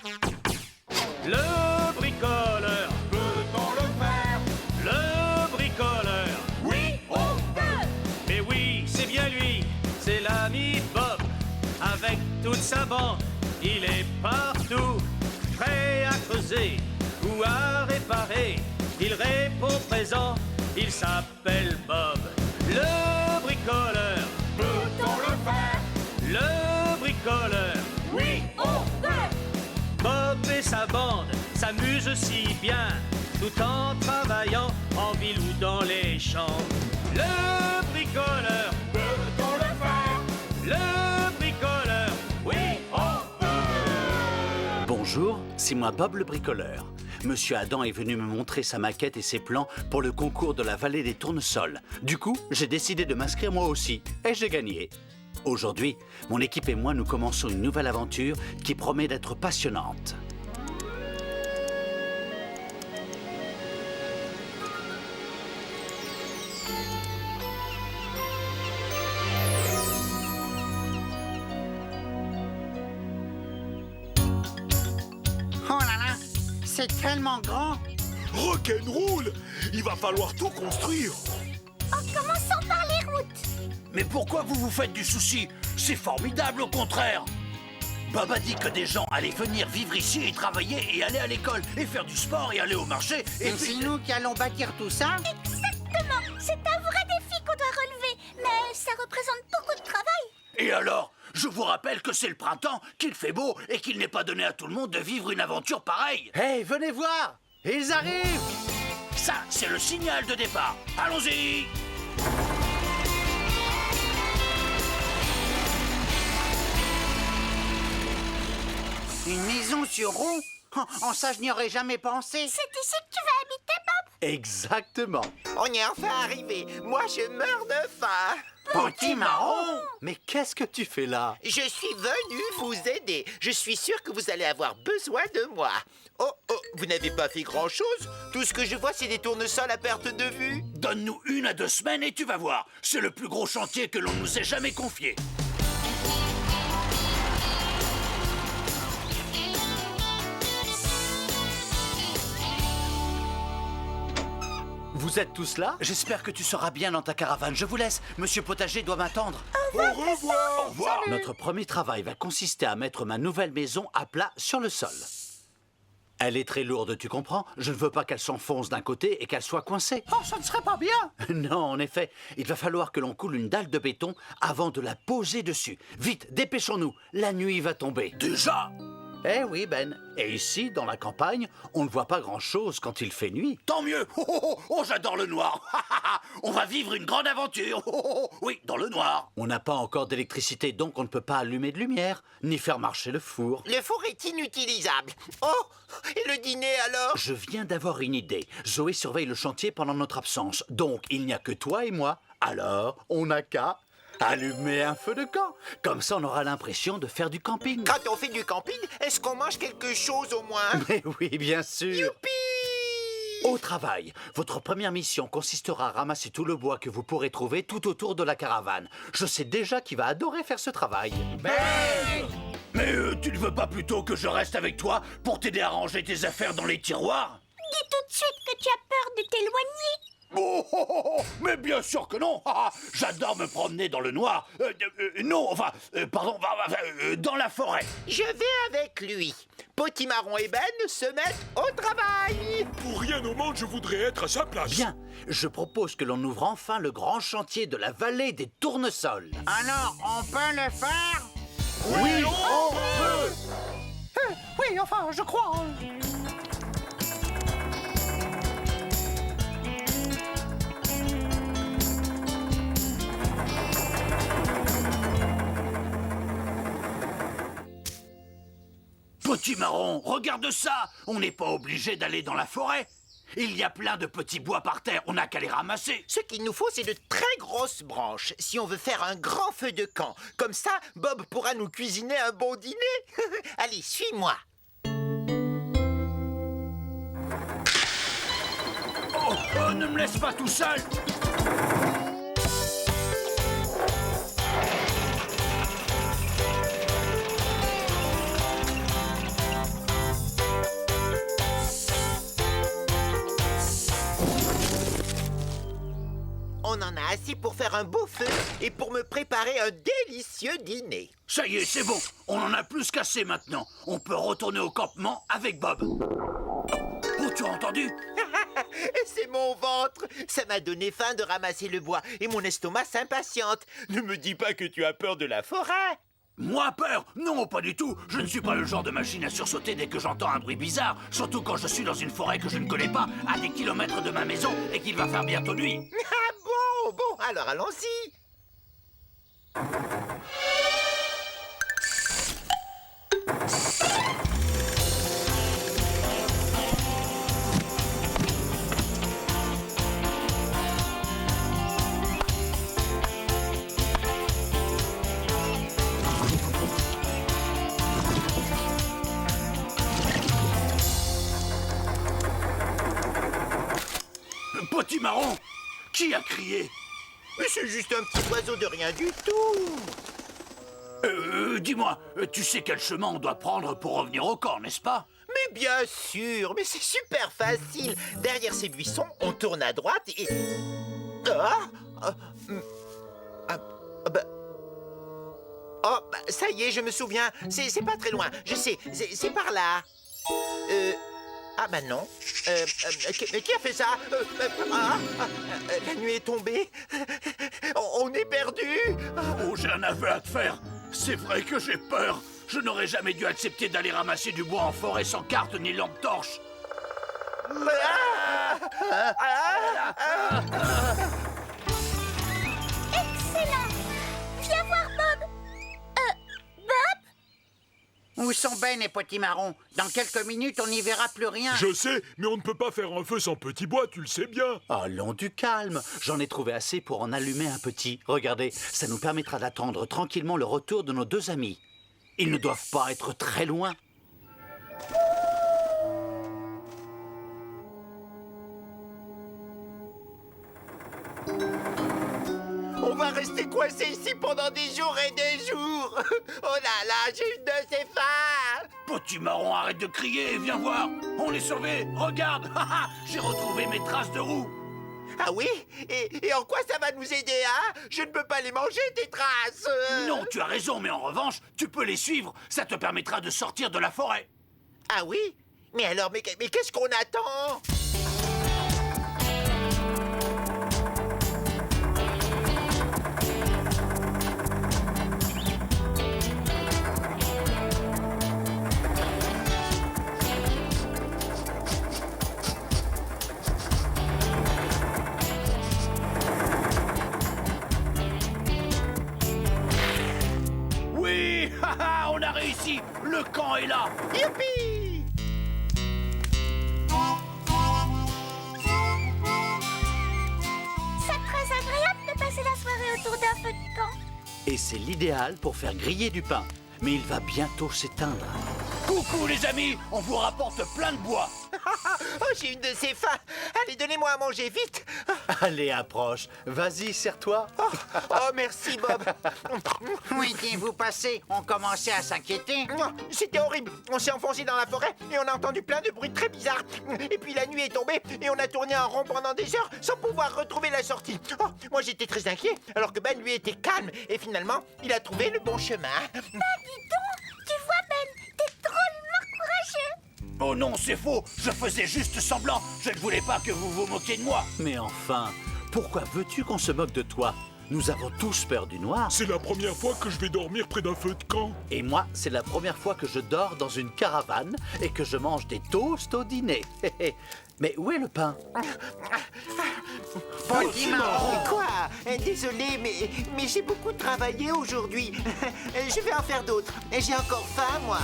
Le bricoleur, Peut-on le faire? le bricoleur. Oui, on peut! Mais oui, c'est bien lui, c'est l'ami Bob. Avec toute sa bande, il est partout, prêt à creuser ou à réparer. Il répond présent, il s'appelle Bob. Le bricoleur, Peut-on le faire? le bricoleur. Oui, on peut! Bob et sa bande s'amusent si bien, tout en travaillant en ville ou dans les champs. Le bricoleur, Peut-on le faire? le bricoleur, oui, On peut! Bonjour, c'est moi Bob le bricoleur. Monsieur Adam est venu me montrer sa maquette et ses plans pour le concours de la vallée des tournesols. Du coup, j'ai décidé de m'inscrire moi aussi, et j'ai gagné. Aujourd'hui, mon équipe et moi, nous commençons une nouvelle aventure qui promet d'être passionnante. Oh là là, c'est tellement grand. Rock'n'roll! Il va falloir tout construire. En commençant par les routes. Mais pourquoi vous vous faites du souci? C'est formidable au contraire. Bob a dit que des gens allaient venir vivre ici et travailler et aller à l'école et faire du sport et aller au marché. Et c'est nous qui allons bâtir tout ça? Exactement. C'est un vrai défi qu'on doit relever. Mais ça représente beaucoup de travail. Et alors, je vous rappelle que c'est le printemps, qu'il fait beau et qu'il n'est pas donné à tout le monde de vivre une aventure pareille. Hey, venez voir! Ils arrivent! Ça, c'est le signal de départ. Allons-y! Une maison sur roue? Oh, en ça, je n'y aurais jamais pensé. C'est ici que tu vas habiter, Bob? Exactement. On y est enfin arrivé. Moi, je meurs de faim. Petit marron! Mais qu'est-ce que tu fais là? Je suis venu vous aider. Je suis sûr que vous allez avoir besoin de moi. Oh, vous n'avez pas fait grand-chose. Tout ce que je vois, c'est des tournesols à perte de vue. Donne-nous 1 à 2 semaines et tu vas voir. C'est le plus gros chantier que l'on nous ait jamais confié. Vous êtes tous là? J'espère que tu seras bien dans ta caravane. Je vous laisse. Monsieur Potager doit m'attendre. Au revoir! Au revoir. Notre premier travail va consister à mettre ma nouvelle maison à plat sur le sol. Elle est très lourde, tu comprends? Je ne veux pas qu'elle s'enfonce d'un côté et qu'elle soit coincée. Oh, ça ne serait pas bien! Non, en effet, il va falloir que l'on coule une dalle de béton avant de la poser dessus. Vite, dépêchons-nous, la nuit va tomber. Déjà? Eh oui, Ben. Et ici, dans la campagne, on ne voit pas grand-chose quand il fait nuit. Tant mieux. Oh, j'adore le noir. On va vivre une grande aventure. Oui, dans le noir. On n'a pas encore d'électricité, donc on ne peut pas allumer de lumière, ni faire marcher le four. Le four est inutilisable. Oh, et le dîner alors? Je viens d'avoir une idée. Zoé surveille le chantier pendant notre absence, donc il n'y a que toi et moi. Alors, on n'a qu'à allumer un feu de camp. Comme ça, on aura l'impression de faire du camping. Quand on fait du camping, est-ce qu'on mange quelque chose au moins? Mais oui, bien sûr. Youpi! Au travail, votre première mission consistera à ramasser tout le bois que vous pourrez trouver tout autour de la caravane. Je sais déjà qui va adorer faire ce travail. Mais tu ne veux pas plutôt que je reste avec toi pour t'aider à ranger tes affaires dans les tiroirs? Dis tout de suite que tu as peur de t'éloigner. Mais bien sûr que non. J'adore me promener dans le noir. Dans la forêt. Je vais avec lui. Potimarron et Ben se mettent au travail. Pour rien au monde, je voudrais être à sa place. Bien, je propose que l'on ouvre enfin le grand chantier de la vallée des tournesols. Alors, on peut le faire? Oui, on peut. Oui, enfin, je crois. Petit marron, regarde ça. On n'est pas obligé d'aller dans la forêt. Il y a plein de petits bois par terre, on n'a qu'à les ramasser. Ce qu'il nous faut, c'est de très grosses branches, si on veut faire un grand feu de camp. Comme ça, Bob pourra nous cuisiner un bon dîner. Allez, suis-moi. Oh, ne me laisse pas tout seul. assez pour faire un beau feu et pour me préparer un délicieux dîner. Ça y est, c'est bon. On en a plus qu'assez maintenant. On peut retourner au campement avec Bob. Oh, tu as entendu? C'est mon ventre. Ça m'a donné faim de ramasser le bois et mon estomac s'impatiente. Ne me dis pas que tu as peur de la forêt. Moi peur? Non, pas du tout. Je ne suis pas le genre de machine à sursauter dès que j'entends un bruit bizarre. Surtout quand je suis dans une forêt que je ne connais pas, à des kilomètres de ma maison et qu'il va faire bientôt nuit. Ah bon, alors allons-y. Petit marron, qui a crié? Mais c'est juste un petit oiseau de rien du tout. Dis-moi, tu sais quel chemin on doit prendre pour revenir au camp, n'est-ce pas? Mais bien sûr, mais c'est super facile. Derrière ces buissons, on tourne à droite et... ça y est, je me souviens. C'est pas très loin. Je sais, c'est par là. Ah bah non. Qui a fait ça? La nuit est tombée. On est perdu. Oh, j'ai un aveu à te faire. C'est vrai que j'ai peur. Je n'aurais jamais dû accepter d'aller ramasser du bois en forêt sans carte ni lampe torche. Excellent. Viens voir Bob. Bob? Où sont Ben et Petit Marron? Dans quelques minutes, on n'y verra plus rien. Je sais, mais on ne peut pas faire un feu sans petit bois, tu le sais bien. Allons du calme. J'en ai trouvé assez pour en allumer un petit. Regardez, ça nous permettra d'attendre tranquillement le retour de nos deux amis. Ils ne doivent pas être très loin. On va rester coincé ici pendant des jours et des jours. Oh là là, j'ai une de ces faim. Petit marron, arrête de crier et viens voir. On est sauvés. Regarde, j'ai retrouvé mes traces de roues. Ah oui? Et en quoi ça va nous aider, hein? Je ne peux pas les manger, tes traces. Non, tu as raison, mais en revanche, tu peux les suivre. Ça te permettra de sortir de la forêt. Ah oui? Mais alors, mais qu'est-ce qu'on attend? Oui, on a réussi. Le camp est là. Youpi! C'est très agréable de passer la soirée autour d'un feu de camp. Et c'est l'idéal pour faire griller du pain. Mais il va bientôt s'éteindre. Coucou les amis, on vous rapporte plein de bois. Oh, j'ai une de ces faim. Allez, donnez-moi à manger vite. Allez, approche. Vas-y, serre-toi. Oh, merci, Bob. Où étiez-vous passé? On commençait à s'inquiéter. C'était horrible. On s'est enfoncé dans la forêt et on a entendu plein de bruits très bizarres. Et puis la nuit est tombée et on a tourné en rond pendant des heures sans pouvoir retrouver la sortie. Oh, moi, j'étais très inquiet alors que Ben, lui, était calme. Et finalement, il a trouvé le bon chemin. Dis donc, tu vois Ben, t'es drôlement courageux. Oh non, c'est faux. Je faisais juste semblant. Je ne voulais pas que vous vous moquiez de moi. Mais enfin, pourquoi veux-tu qu'on se moque de toi? Nous avons tous peur du noir. C'est la première fois que je vais dormir près d'un feu de camp. Et moi, c'est la première fois que je dors dans une caravane et que je mange des toasts au dîner. Mais où est le pain? Petit Marron. Quoi? Désolé, mais j'ai beaucoup travaillé aujourd'hui. Je vais en faire d'autres. J'ai encore faim, moi.